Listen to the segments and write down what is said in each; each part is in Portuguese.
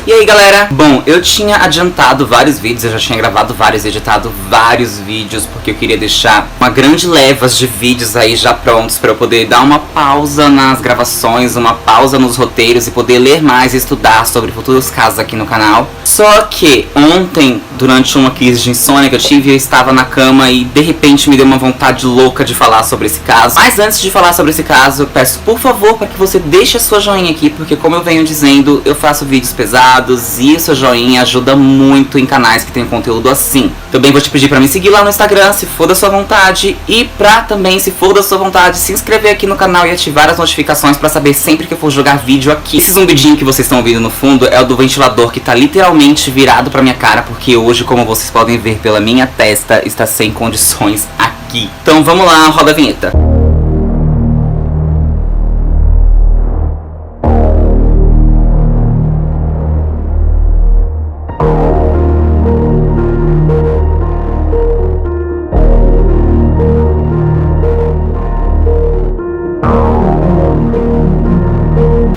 E aí galera, bom, eu tinha adiantado vários vídeos, eu já tinha gravado vários, editado vários vídeos, porque eu queria deixar uma grande leva de vídeos aí já prontos pra eu poder dar uma pausa nas gravações, uma pausa nos roteiros e poder ler mais e estudar sobre futuros casos aqui no canal. Só que ontem, durante uma crise de insônia que eu tive, eu estava na cama e de repente me deu uma vontade louca de falar sobre esse caso. Mas antes de falar sobre esse caso, eu peço por favor para que você deixe a sua joinha aqui, porque como eu venho dizendo, eu faço vídeos pesados e o seu joinha ajuda muito em canais que tem conteúdo assim. Também vou te pedir para me seguir lá no Instagram, se for da sua vontade, e pra também, se for da sua vontade, se inscrever aqui no canal e ativar as notificações para saber sempre que eu for jogar vídeo aqui. Esse zumbidinho que vocês estão ouvindo no fundo é o do ventilador que tá literalmente virado pra minha cara, porque hoje, como vocês podem ver pela minha testa, está sem condições aqui. Então vamos lá, roda a vinheta.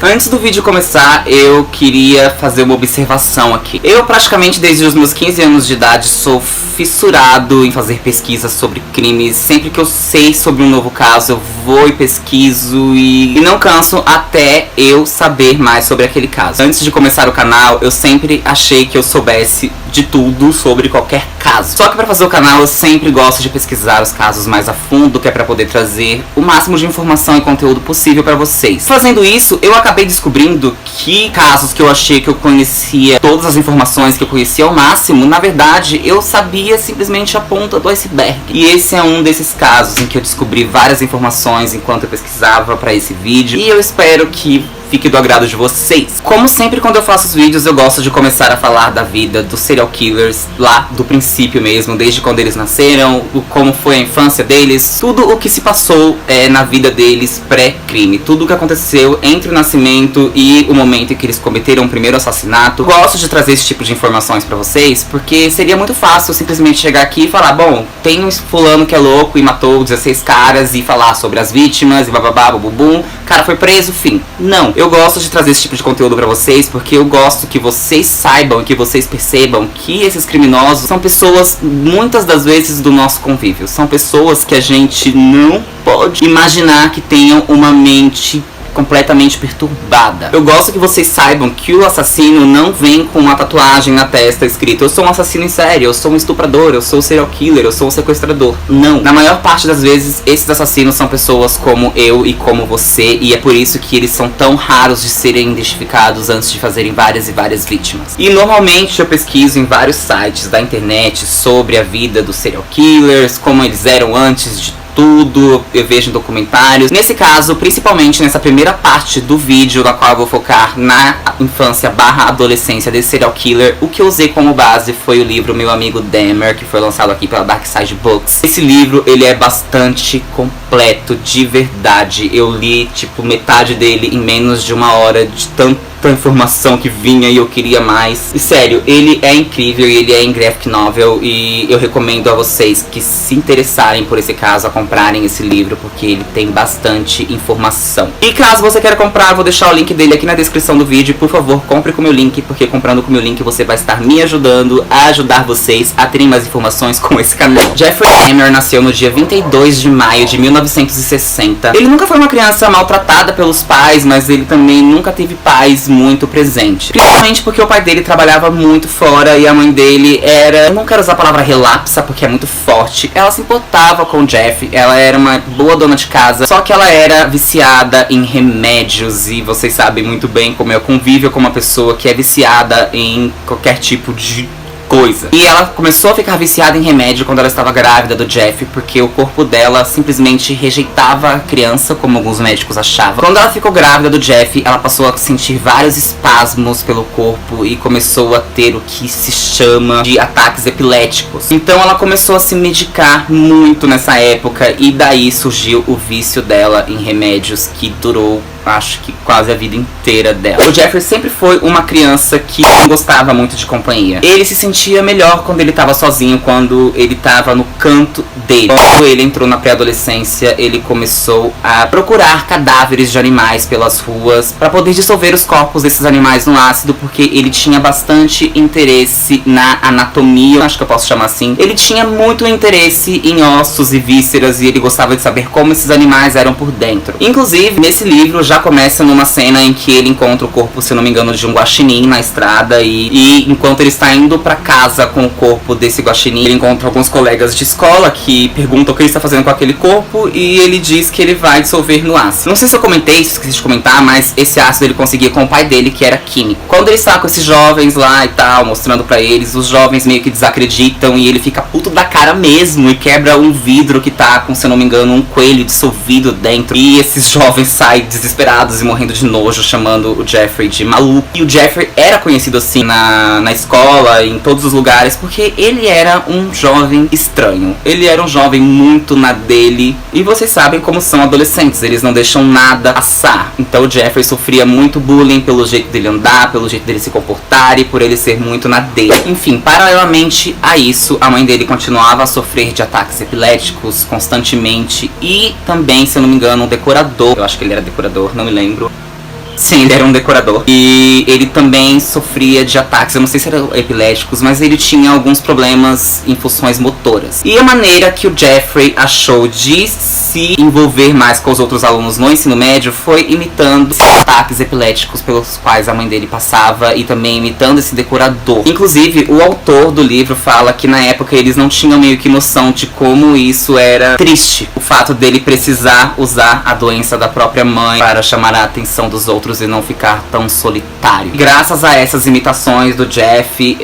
Antes do vídeo começar, eu queria fazer uma observação aqui. Eu praticamente desde os meus 15 anos de idade sou fissurado em fazer pesquisas sobre crimes. Sempre que eu sei sobre um novo caso, eu vou e pesquiso e não canso até eu saber mais sobre aquele caso. Antes de começar o canal, eu sempre achei que eu soubesse de tudo sobre qualquer caso. Só que pra fazer o canal, eu sempre gosto de pesquisar os casos mais a fundo, que é pra poder trazer o máximo de informação e conteúdo possível pra vocês. Fazendo isso, eu acabei descobrindo que casos que eu achei que eu conhecia, todas as informações que eu conhecia ao máximo, na verdade, eu sabia simplesmente a ponta do iceberg. E esse é um desses casos em que eu descobri várias informações enquanto eu pesquisava pra esse vídeo, e eu espero que fique do agrado de vocês. Como sempre, quando eu faço os vídeos, eu gosto de começar a falar da vida dos serial killers lá do princípio mesmo, desde quando eles nasceram, como foi a infância deles, tudo o que se passou na vida deles pré-crime, tudo o que aconteceu entre o nascimento e o momento em que eles cometeram o primeiro assassinato. Gosto de trazer esse tipo de informações pra vocês, porque seria muito fácil simplesmente chegar aqui e falar, bom, tem um fulano que é louco e matou 16 caras e falar sobre as vítimas e bababá, bubum, cara foi preso, fim. Não, eu gosto de trazer esse tipo de conteúdo pra vocês, porque eu gosto que vocês saibam, que vocês percebam que esses criminosos são pessoas, muitas das vezes, do nosso convívio. São pessoas que a gente não pode imaginar que tenham uma mente completamente perturbada. Eu gosto que vocês saibam que o assassino não vem com uma tatuagem na testa escrito eu sou um assassino em série, eu sou um estuprador, eu sou um serial killer, eu sou um sequestrador. Não. Na maior parte das vezes, esses assassinos são pessoas como eu e como você, e é por isso que eles são tão raros de serem identificados antes de fazerem várias e várias vítimas. E normalmente eu pesquiso em vários sites da internet sobre a vida dos serial killers, como eles eram antes de tudo, eu vejo em documentários. Nesse caso, principalmente nessa primeira parte do vídeo, na qual eu vou focar na infância barra adolescência desse serial killer, o que eu usei como base foi o livro Meu Amigo Dahmer, que foi lançado aqui pela Dark Side Books. Esse livro, ele é bastante completo, de verdade. Eu li, tipo, metade dele em menos de uma hora, de tanta informação que vinha e eu queria mais. E sério, ele é incrível e ele é em graphic novel, e eu recomendo a vocês que se interessarem por esse caso a comprarem esse livro, porque ele tem bastante informação. E caso você queira comprar, eu vou deixar o link dele aqui na descrição do vídeo. Por favor, compre com o meu link, porque comprando com o meu link você vai estar me ajudando a ajudar vocês a terem mais informações com esse canal. Jeffrey Dahmer nasceu no dia 22 de maio de 1960. Ele nunca foi uma criança maltratada pelos pais, mas ele também nunca teve pais muito presente. Principalmente porque o pai dele trabalhava muito fora e a mãe dele era... eu não quero usar a palavra relapsa porque é muito forte. Ela se importava com o Jeff, ela era uma boa dona de casa, só que ela era viciada em remédios, e vocês sabem muito bem como é o convívio com uma pessoa que é viciada em qualquer tipo de coisa. E ela começou a ficar viciada em remédio quando ela estava grávida do Jeff, porque o corpo dela simplesmente rejeitava a criança, como alguns médicos achavam. Quando ela ficou grávida do Jeff, ela passou a sentir vários espasmos pelo corpo e começou a ter o que se chama de ataques epiléticos. Então ela começou a se medicar muito nessa época, e daí surgiu o vício dela em remédios, que durou acho que quase a vida inteira dela. O Jeffrey sempre foi uma criança que não gostava muito de companhia. Ele se sentia melhor quando ele tava sozinho, quando ele tava no canto dele. Quando ele entrou na pré-adolescência, ele começou a procurar cadáveres de animais pelas ruas para poder dissolver os corpos desses animais no ácido, porque ele tinha bastante interesse na anatomia, acho que eu posso chamar assim. Ele tinha muito interesse em ossos e vísceras e ele gostava de saber como esses animais eram por dentro. Inclusive, nesse livro já começa numa cena em que ele encontra o corpo, se eu não me engano, de um guaxinim na estrada e enquanto ele está indo pra casa com o corpo desse guaxinim, ele encontra alguns colegas de escola que perguntam o que ele está fazendo com aquele corpo e ele diz que ele vai dissolver no ácido. Não sei se eu comentei, se esqueci de comentar, mas esse ácido ele conseguia com o pai dele, que era químico. Quando ele está com esses jovens lá e tal, mostrando pra eles, os jovens meio que desacreditam e ele fica puto da cara mesmo e quebra um vidro que tá com, se eu não me engano, um coelho dissolvido dentro. E esses jovens saem desesperados e morrendo de nojo, chamando o Jeffrey de maluco. E o Jeffrey era conhecido assim na escola, em todos os lugares, porque ele era um jovem estranho. Ele era um jovem muito na dele. E vocês sabem como são adolescentes, eles não deixam nada passar. Então o Jeffrey sofria muito bullying pelo jeito dele andar, pelo jeito dele se comportar e por ele ser muito na dele. Enfim, paralelamente a isso, a mãe dele continuava a sofrer de ataques epiléticos constantemente e também, se eu não me engano, um decorador, eu acho que ele era decorador, não me lembro. Sim, ele era um decorador. E ele também sofria de ataques, eu não sei se eram epiléticos, mas ele tinha alguns problemas em funções motoras. E a maneira que o Jeffrey achou de se envolver mais com os outros alunos no ensino médio foi imitando os ataques epiléticos pelos quais a mãe dele passava e também imitando esse decorador. Inclusive, o autor do livro fala que na época eles não tinham meio que noção de como isso era triste. O fato dele precisar usar a doença da própria mãe para chamar a atenção dos outros e não ficar tão solitário. Graças a essas imitações do Jeff,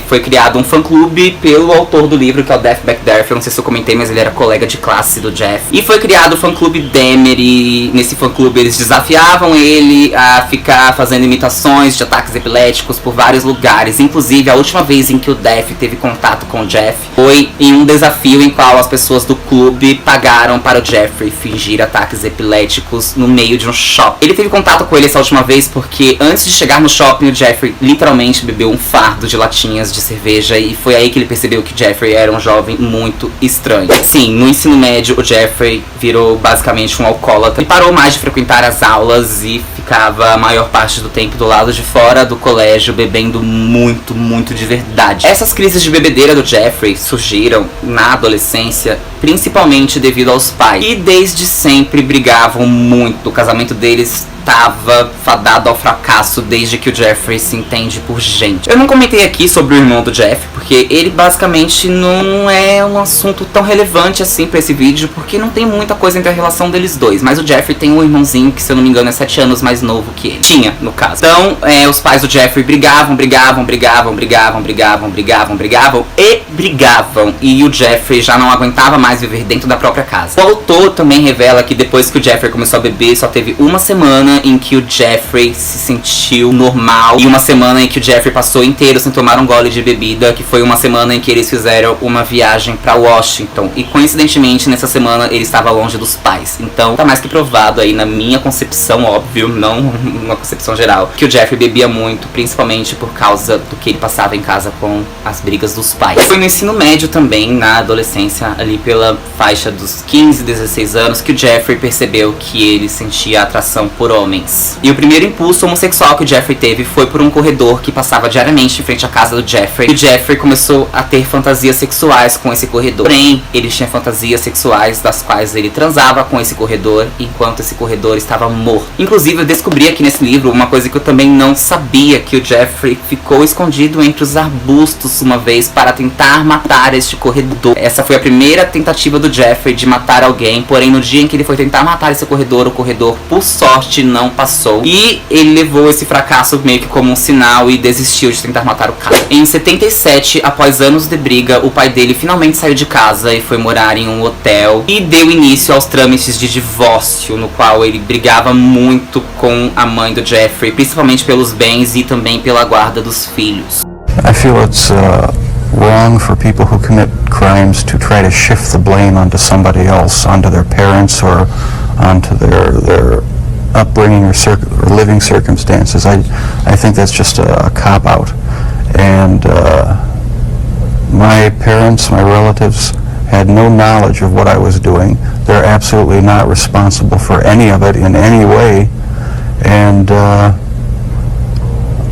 foi criado um fã-clube pelo autor do livro, que é o Death Back Death. Eu não sei se eu comentei, mas ele era colega de classe do Jeff. E foi criado o fã-clube Dahmer, e nesse fã-clube eles desafiavam ele a ficar fazendo imitações de ataques epiléticos por vários lugares. Inclusive, a última vez em que o Death teve contato com o Jeff foi em um desafio em qual as pessoas do clube pagaram para o Jeffrey fingir ataques epiléticos no meio de um shopping. Ele teve contato com ele essa última vez porque antes de chegar no shopping, o Jeffrey literalmente bebeu um fardo de latinhas de cerveja e foi aí que ele percebeu que o Jeffrey era um jovem muito estranho. Sim, no ensino médio o Jeffrey virou basicamente um alcoólatra e parou mais de frequentar as aulas e ficava a maior parte do tempo do lado de fora do colégio bebendo muito, muito de verdade. Essas crises de bebedeira do Jeffrey surgiram na adolescência principalmente devido aos pais, e desde sempre brigavam muito. O casamento deles estava fadado ao fracasso desde que o Jeffrey se entende por gente. Eu não comentei aqui sobre o irmão do Jeff, porque ele basicamente não é um assunto tão relevante assim pra esse vídeo, porque não tem muita coisa entre a relação deles dois. Mas o Jeffrey tem um irmãozinho que, se eu não me engano, é 7 anos mais novo que ele. Tinha, no caso. Então, os pais do Jeffrey brigavam. E o Jeffrey já não aguentava mais viver dentro da própria casa. O autor também revela que depois que o Jeffrey começou a beber, só teve uma semana em que o Jeffrey se sentiu normal e uma semana em que o Jeffrey passou inteiro sem tomar um gole de bebida, que foi uma semana em que eles fizeram uma viagem pra Washington. E coincidentemente, nessa semana, ele estava longe dos pais. Então, tá mais que provado aí, na minha concepção, óbvio, não uma concepção geral, que o Jeffrey bebia muito, principalmente por causa do que ele passava em casa com as brigas dos pais. Foi no ensino médio também, na adolescência, ali pela faixa dos 15, 16 anos, que o Jeffrey percebeu que ele sentia atração por homens. E o primeiro impulso homossexual que o Jeffrey teve foi por um corredor que passava diariamente em frente à casa do Jeffrey. E o Jeffrey começou a ter fantasias sexuais com esse corredor. Porém, ele tinha fantasias sexuais das quais ele transava com esse corredor enquanto esse corredor estava morto. Inclusive, eu descobri aqui nesse livro uma coisa que eu também não sabia, que o Jeffrey ficou escondido entre os arbustos uma vez para tentar matar este corredor. Essa foi a primeira tentativa do Jeffrey de matar alguém, porém no dia em que ele foi tentar matar esse corredor, o corredor, por sorte, não passou. E ele levou esse fracasso meio que como um sinal e desistiu de tentar matar o cara. Em 77, após anos de briga, o pai dele finalmente saiu de casa e foi morar em um hotel e deu início aos trâmites de divórcio, no qual ele brigava muito com a mãe do Jeffrey, principalmente pelos bens e também pela guarda dos filhos. I feel it's wrong for people who commit crimes to try to shift the blame onto somebody else, onto their parents or onto their upbringing or living circumstances. I think that's just a cop-out. And my parents, my relatives, had no knowledge of what I was doing. They're absolutely not responsible for any of it in any way. And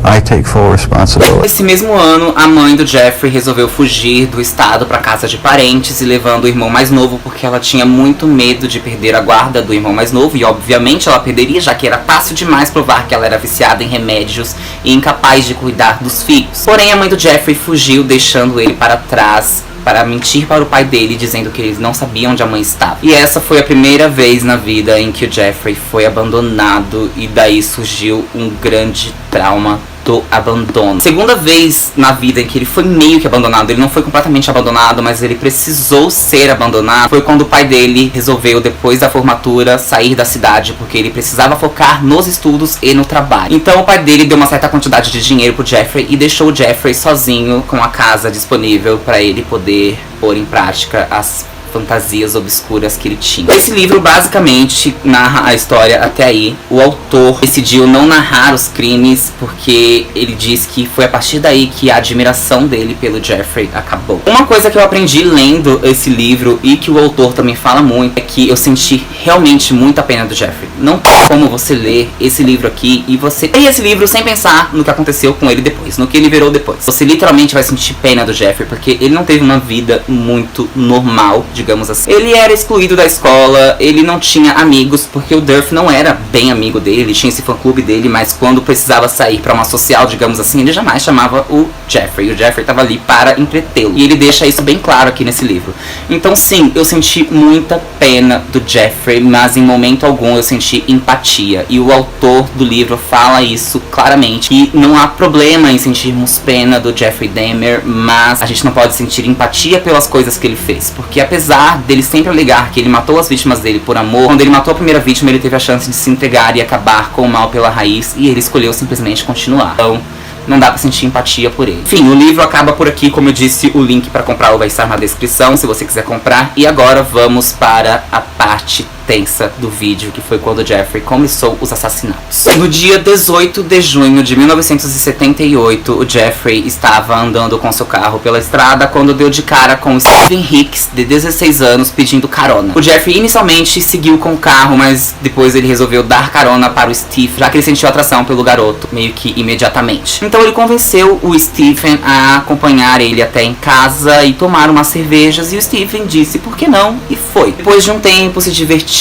I take full responsibility. Esse mesmo ano, a mãe do Jeffrey resolveu fugir do estado para casa de parentes e levando o irmão mais novo porque ela tinha muito medo de perder a guarda do irmão mais novo e obviamente ela perderia, já que era fácil demais provar que ela era viciada em remédios e incapaz de cuidar dos filhos. Porém, a mãe do Jeffrey fugiu, deixando ele para trás para mentir para o pai dele, dizendo que eles não sabiam onde a mãe estava. E essa foi a primeira vez na vida em que o Jeffrey foi abandonado e daí surgiu um grande trauma do abandono. Segunda vez na vida em que ele foi meio que abandonado, ele não foi completamente abandonado, mas ele precisou ser abandonado, foi quando o pai dele resolveu, depois da formatura, sair da cidade, porque ele precisava focar nos estudos e no trabalho. Então o pai dele deu uma certa quantidade de dinheiro pro Jeffrey e deixou o Jeffrey sozinho com a casa disponível para ele poder pôr em prática as fantasias obscuras que ele tinha. Esse livro basicamente narra a história até aí. O autor decidiu não narrar os crimes porque ele diz que foi a partir daí que a admiração dele pelo Jeffrey acabou. Uma coisa que eu aprendi lendo esse livro e que o autor também fala muito é que eu senti realmente muita pena do Jeffrey. Não tem como você ler esse livro aqui e você ler esse livro sem pensar no que aconteceu com ele depois, no que ele virou depois. Você literalmente vai sentir pena do Jeffrey porque ele não teve uma vida muito normal, digamos assim. Ele era excluído da escola, ele não tinha amigos, porque o Durf não era bem amigo dele, ele tinha esse fã-clube dele, mas quando precisava sair pra uma social, digamos assim, ele jamais chamava o Jeffrey. O Jeffrey tava ali para entretê-lo. E ele deixa isso bem claro aqui nesse livro. Então sim, eu senti muita pena do Jeffrey, mas em momento algum eu senti empatia. E o autor do livro fala isso claramente, que não há problema em sentirmos pena do Jeffrey Dahmer, mas a gente não pode sentir empatia pelas coisas que ele fez, porque apesar dele sempre alegar que ele matou as vítimas dele por amor, quando ele matou a primeira vítima ele teve a chance de se entregar e acabar com o mal pela raiz, e ele escolheu simplesmente continuar. Então não dá pra sentir empatia por ele. Enfim, o livro acaba por aqui. Como eu disse, o link pra comprar vai estar na descrição, se você quiser comprar. E agora vamos para a parte tensa do vídeo, que foi quando Jeffrey começou os assassinatos. No dia 18 de junho de 1978, o Jeffrey estava andando com seu carro pela estrada quando deu de cara com Steven Hicks, de 16 anos, pedindo carona. O Jeffrey inicialmente seguiu com o carro, mas depois ele resolveu dar carona para o Steve, já que ele sentiu atração pelo garoto, meio que imediatamente. Então ele convenceu o Steven a acompanhar ele até em casa e tomar umas cervejas, e o Steven disse por que não, e foi. Depois de um tempo se divertindo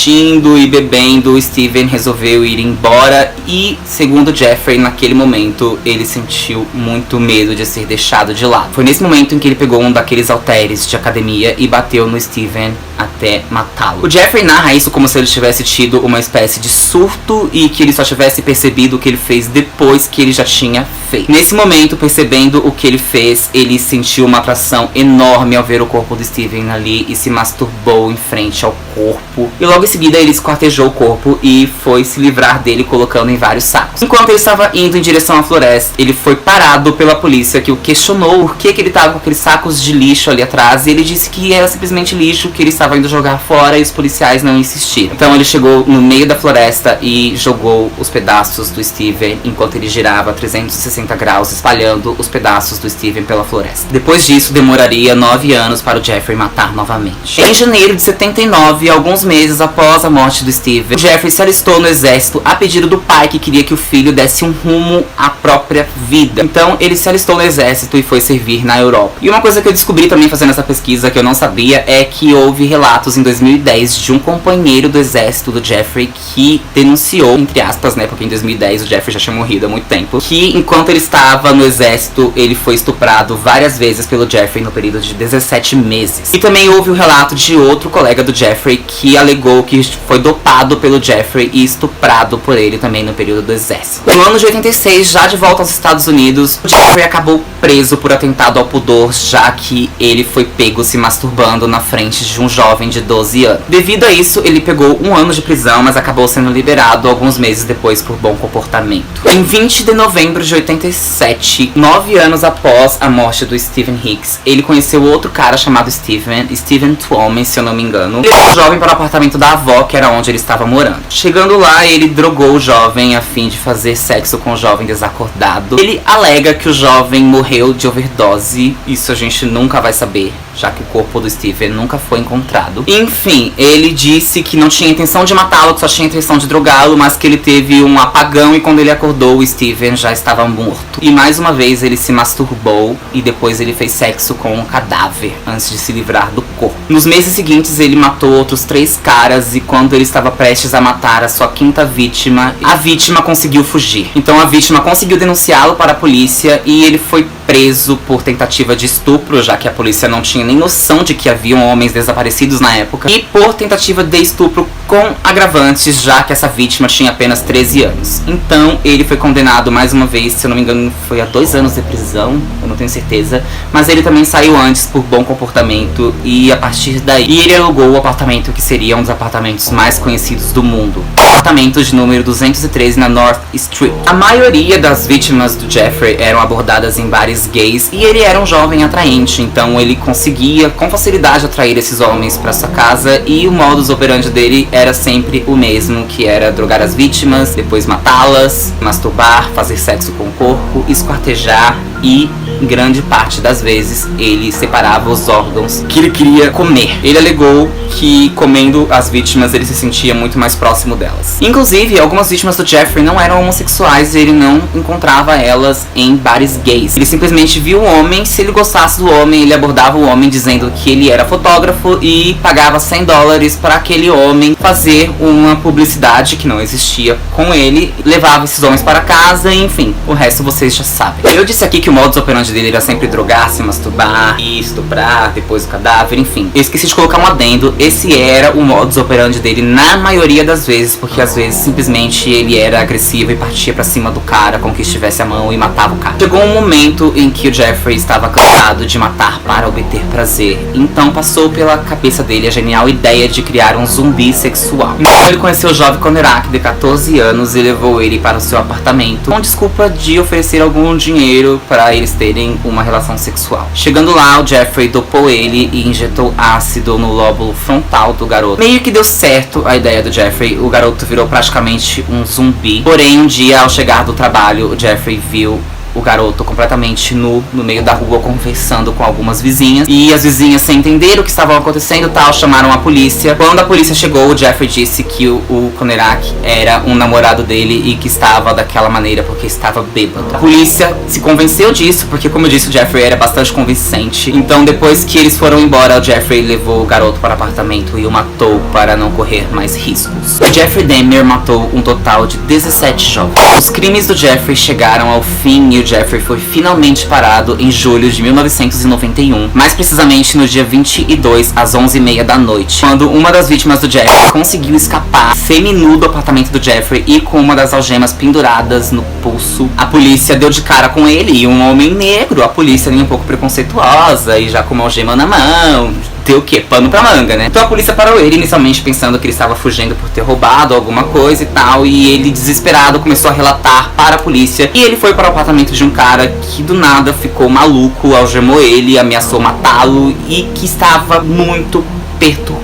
e bebendo, o Steven resolveu ir embora e, segundo Jeffrey, naquele momento ele sentiu muito medo de ser deixado de lado. Foi nesse momento em que ele pegou um daqueles halteres de academia e bateu no Steven até matá-lo. O Jeffrey narra isso como se ele tivesse tido uma espécie de surto e que ele só tivesse percebido o que ele fez depois que ele já tinha feito. Nesse momento, percebendo o que ele fez, ele sentiu uma atração enorme ao ver o corpo do Steven ali e se masturbou em frente ao corpo. E logo em seguida ele esquartejou o corpo e foi se livrar dele colocando em vários sacos. Enquanto ele estava indo em direção à floresta, ele foi parado pela polícia, que o questionou por que ele estava com aqueles sacos de lixo ali atrás, e ele disse que era simplesmente lixo que ele estava indo jogar fora, e os policiais não insistiram. Então ele chegou no meio da floresta e jogou os pedaços do Steven enquanto ele girava 360 graus, espalhando os pedaços do Steven pela floresta. Depois disso, demoraria 9 anos para o Jeffrey matar novamente. Em janeiro de 79, alguns meses após a morte do Steven, Jeffrey se alistou no exército a pedido do pai, que queria que o filho desse um rumo à própria vida. Então ele se alistou no exército e foi servir na Europa. E uma coisa que eu descobri também fazendo essa pesquisa, que eu não sabia, é que houve relatos em 2010 de um companheiro do exército do Jeffrey que denunciou, entre aspas, né, porque em 2010 o Jeffrey já tinha morrido há muito tempo, que enquanto ele estava no exército, ele foi estuprado várias vezes pelo Jeffrey no período de 17 meses. E também houve o relato de outro colega do Jeffrey que alegou que foi dopado pelo Jeffrey e estuprado por ele também no período do exército. No ano de 86, já de volta aos Estados Unidos, o Jeffrey acabou preso por atentado ao pudor, já que ele foi pego se masturbando na frente de um jovem de 12 anos. Devido a isso, ele pegou 1 ano de prisão, mas acabou sendo liberado alguns meses depois por bom comportamento. Em 20 de novembro de 87, 9 anos após a morte do Steven Hicks, ele conheceu outro cara chamado Steven Twomey, se eu não me engano. Ele levou o jovem para o apartamento da da avó, que era onde ele estava morando. Chegando lá, ele drogou o jovem a fim de fazer sexo com o jovem desacordado. Ele alega que o jovem morreu de overdose. Isso a gente nunca vai saber, já que o corpo do Steven nunca foi encontrado. Enfim, ele disse que não tinha intenção de matá-lo, que só tinha intenção de drogá-lo, mas que ele teve um apagão e quando ele acordou, o Steven já estava morto. E mais uma vez ele se masturbou e depois ele fez sexo com um cadáver antes de se livrar do corpo. Nos meses seguintes ele matou outros 3 caras e quando ele estava prestes a matar a sua 5ª vítima, a vítima conseguiu fugir. Então a vítima conseguiu denunciá-lo para a polícia e ele foi preso por tentativa de estupro, já que a polícia não tinha nem noção de que haviam homens desaparecidos na época, e por tentativa de estupro com agravantes, já que essa vítima tinha apenas 13 anos. Então ele foi condenado mais uma vez, se eu não me engano foi a 2 anos de prisão, eu não tenho certeza, mas ele também saiu antes por bom comportamento e a partir daí ele alugou o apartamento que seria um dos apartamentos mais conhecidos do mundo, apartamento de número 213 na North Street. A maioria das vítimas do Jeffrey eram abordadas em bares gays e ele era um jovem atraente, então ele conseguia com facilidade atrair esses homens para sua casa e o modus operandi dele era sempre o mesmo, que era drogar as vítimas, depois matá-las, masturbar, fazer sexo com o corpo, esquartejar e, em grande parte das vezes, ele separava os órgãos que ele queria comer. Ele alegou que comendo as vítimas ele se sentia muito mais próximo delas. Inclusive, algumas vítimas do Jeffrey não eram homossexuais e ele não encontrava elas em bares gays. Ele simplesmente viu o homem, se ele gostasse do homem, ele abordava o homem dizendo que ele era fotógrafo e pagava $100 para aquele homem fazer uma publicidade que não existia com ele, levava esses homens para casa e enfim, o resto vocês já sabem. Eu disse aqui que o modus operandi dele era sempre drogar, se masturbar e estuprar, depois o cadáver, enfim. Eu esqueci de colocar um adendo, esse era o modus operandi dele na maioria das vezes, porque às vezes simplesmente ele era agressivo e partia pra cima do cara com que estivesse a mão e matava o cara. Chegou um momento em que o Jeffrey estava cansado de matar para obter prazer, então passou pela cabeça dele a genial ideia de criar um zumbi sexual. Então ele conheceu o jovem Konerak de 14 anos e levou ele para o seu apartamento com desculpa de oferecer algum dinheiro para eles terem uma relação sexual. Chegando lá, o Jeffrey dopou ele e injetou ácido no lóbulo frontal do garoto. Meio que deu certo a ideia do Jeffrey, o garoto virou praticamente um zumbi. Porém, um dia ao chegar do trabalho, o Jeffrey viu o garoto completamente nu no meio da rua conversando com algumas vizinhas e as vizinhas, sem entender o que estava acontecendo, tal, chamaram a polícia. Quando a polícia chegou, o Jeffrey disse que o Konerak era um namorado dele e que estava daquela maneira porque estava bêbado. A polícia se convenceu disso porque, como eu disse, o Jeffrey era bastante convincente. Então, depois que eles foram embora, o Jeffrey levou o garoto para o apartamento e o matou para não correr mais riscos. O Jeffrey Dahmer matou um total de 17 jovens. Os crimes do Jeffrey chegaram ao fim e o Jeffrey foi finalmente parado em julho de 1991, mais precisamente no dia 22 às 11h30 da noite, quando uma das vítimas do Jeffrey conseguiu escapar seminu do apartamento do Jeffrey e com uma das algemas penduradas no pulso. A polícia deu de cara com ele e um homem negro, a polícia ali um pouco preconceituosa e já com uma algema na mão. Deu o quê? Pano pra manga, né? Então a polícia parou ele inicialmente pensando que ele estava fugindo por ter roubado alguma coisa e tal, e ele, desesperado, começou a relatar para a polícia e ele foi para o apartamento de um cara que do nada ficou maluco, algemou ele, ameaçou matá-lo e que estava muito perturbado.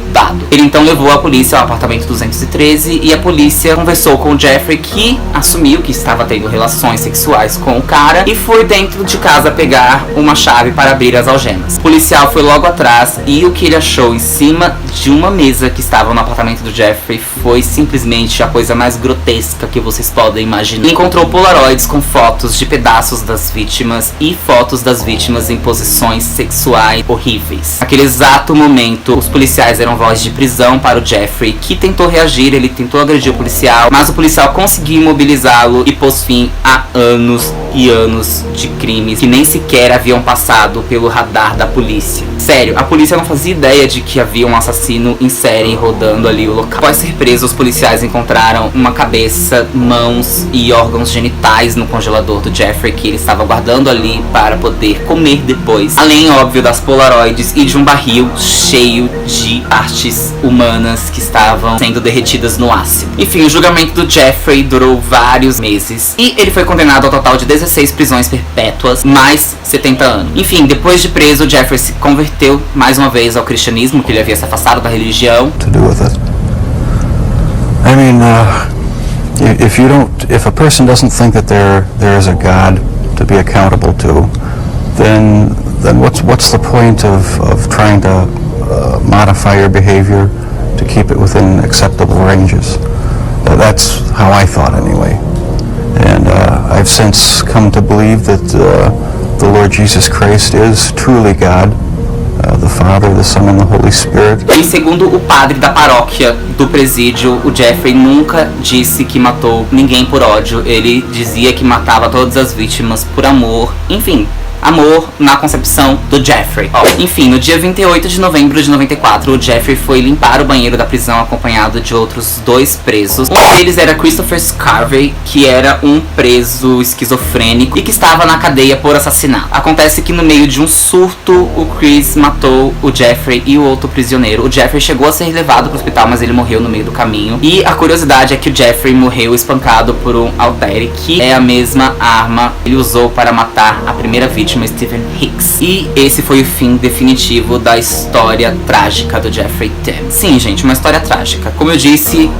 Ele então levou a polícia ao apartamento 213 e a polícia conversou com o Jeffrey, que assumiu que estava tendo relações sexuais com o cara e foi dentro de casa pegar uma chave para abrir as algemas. O policial foi logo atrás e o que ele achou em cima de uma mesa que estava no apartamento do Jeffrey foi simplesmente a coisa mais grotesca que vocês podem imaginar. Ele encontrou polaroids com fotos de pedaços das vítimas e fotos das vítimas em posições sexuais horríveis. Naquele exato momento, os policiais eram voz de prisão para o Jeffrey, que tentou reagir, ele tentou agredir o policial, mas o policial conseguiu imobilizá-lo e pôs fim a anos e anos de crimes que nem sequer haviam passado pelo radar da polícia. Sério, a polícia não fazia ideia de que havia um assassino em série rodando ali o local. Após ser preso, os policiais encontraram uma cabeça, mãos e órgãos genitais no congelador do Jeffrey, que ele estava guardando ali para poder comer depois. Além, óbvio, das polaroids e de um barril cheio de partes humanas que estavam sendo derretidas no ácido. Enfim, o julgamento do Jeffrey durou vários meses e ele foi condenado ao total de 16 prisões perpétuas, mais 70 anos. Enfim, depois de preso, o Jeffrey se converteu mais uma vez ao cristianismo, que ele havia se afastado da religião. To do with it. I mean, if a person doesn't think that there is a God to be accountable to, then what's the point of trying to modify your behavior to keep it within acceptable ranges? That's how I thought anyway. And I've since come to believe that the Lord Jesus Christ is truly God, the Father, the Son, and the Holy Spirit. E segundo o padre da paróquia do presídio, o Jeffrey nunca disse que matou ninguém por ódio. Ele dizia que matava todas as vítimas por amor. Enfim, amor na concepção do Jeffrey. Enfim, no dia 28 de novembro de 94, o Jeffrey foi limpar o banheiro da prisão acompanhado de outros 2 presos. Um deles era Christopher Scarvey, que era um preso esquizofrênico e que estava na cadeia por assassinato. Acontece que no meio de um surto, o Chris matou o Jeffrey e o outro prisioneiro. O Jeffrey chegou a ser levado para o hospital, mas ele morreu no meio do caminho. E a curiosidade é que o Jeffrey morreu espancado por um haltere, que é a mesma arma que ele usou para matar a primeira vítima, Stephen Hicks. E esse foi o fim definitivo da história trágica do Jeffrey Dahmer. Sim, gente, uma história trágica. Como eu disse,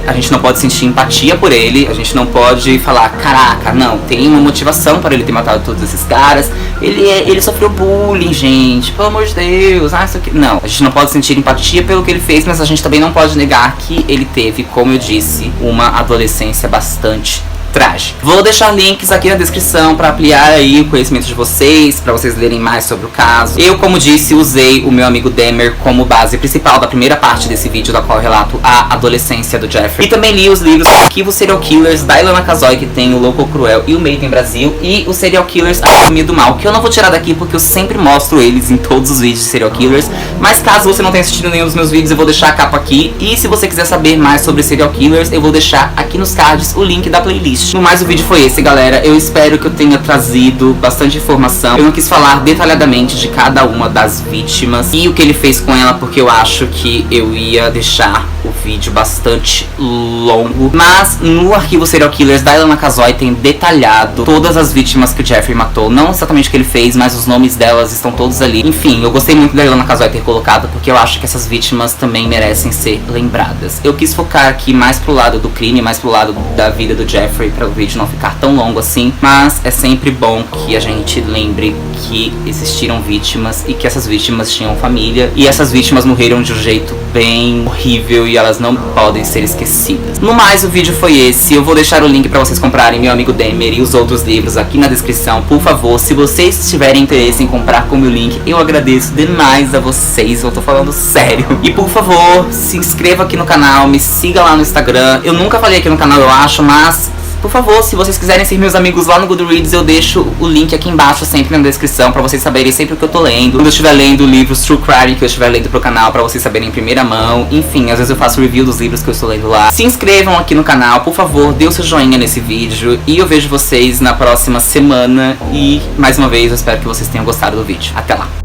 a gente não pode sentir empatia por ele, a gente não pode falar, caraca, não, tem uma motivação para ele ter matado todos esses caras, ele sofreu bullying, gente, pelo amor de Deus, isso aqui. Não, a gente não pode sentir empatia pelo que ele fez, mas a gente também não pode negar que ele teve, como eu disse, uma adolescência bastante trágico. Vou deixar links aqui na descrição para ampliar aí o conhecimento de vocês, para vocês lerem mais sobre o caso. Eu, como disse, usei o meu amigo Dahmer como base principal da primeira parte desse vídeo, da qual eu relato a adolescência do Jeffrey. E também li os livros Arquivos Serial Killers, da Ilana Casoy, que tem o Louco Cruel e o Made in Brasil, e os Serial Killers Anatomia do Mal, que eu não vou tirar daqui porque eu sempre mostro eles em todos os vídeos de Serial Killers, mas caso você não tenha assistido nenhum dos meus vídeos, eu vou deixar a capa aqui, e se você quiser saber mais sobre Serial Killers, eu vou deixar aqui nos cards o link da playlist. No mais, o vídeo foi esse, galera. Eu espero que eu tenha trazido bastante informação. Eu não quis falar detalhadamente de cada uma das vítimas e o que ele fez com ela, porque eu acho que eu ia deixar o vídeo bastante longo. Mas no Arquivo Serial Killers da Ilana Casoy tem detalhado todas as vítimas que o Jeffrey matou. Não exatamente o que ele fez, mas os nomes delas estão todos ali. Enfim, eu gostei muito da Ilana Casoy ter colocado, porque eu acho que essas vítimas também merecem ser lembradas. Eu quis focar aqui mais pro lado do crime, mais pro lado da vida do Jeffrey, para o vídeo não ficar tão longo assim, mas é sempre bom que a gente lembre que existiram vítimas e que essas vítimas tinham família, e essas vítimas morreram de um jeito bem horrível e elas não podem ser esquecidas. No mais, o vídeo foi esse. Eu vou deixar o link para vocês comprarem Meu Amigo Dahmer e os outros livros aqui na descrição. Por favor, se vocês tiverem interesse em comprar com o meu link, eu agradeço demais a vocês, eu tô falando sério. E por favor, se inscreva aqui no canal, me siga lá no Instagram. Eu nunca falei aqui no canal, eu acho, mas por favor, se vocês quiserem ser meus amigos lá no Goodreads, eu deixo o link aqui embaixo, sempre na descrição, pra vocês saberem sempre o que eu tô lendo. Quando eu estiver lendo livros True Crime que eu estiver lendo pro canal, pra vocês saberem em primeira mão. Enfim, às vezes eu faço review dos livros que eu estou lendo lá. Se inscrevam aqui no canal, por favor, dê o seu joinha nesse vídeo. E eu vejo vocês na próxima semana. E, mais uma vez, eu espero que vocês tenham gostado do vídeo. Até lá!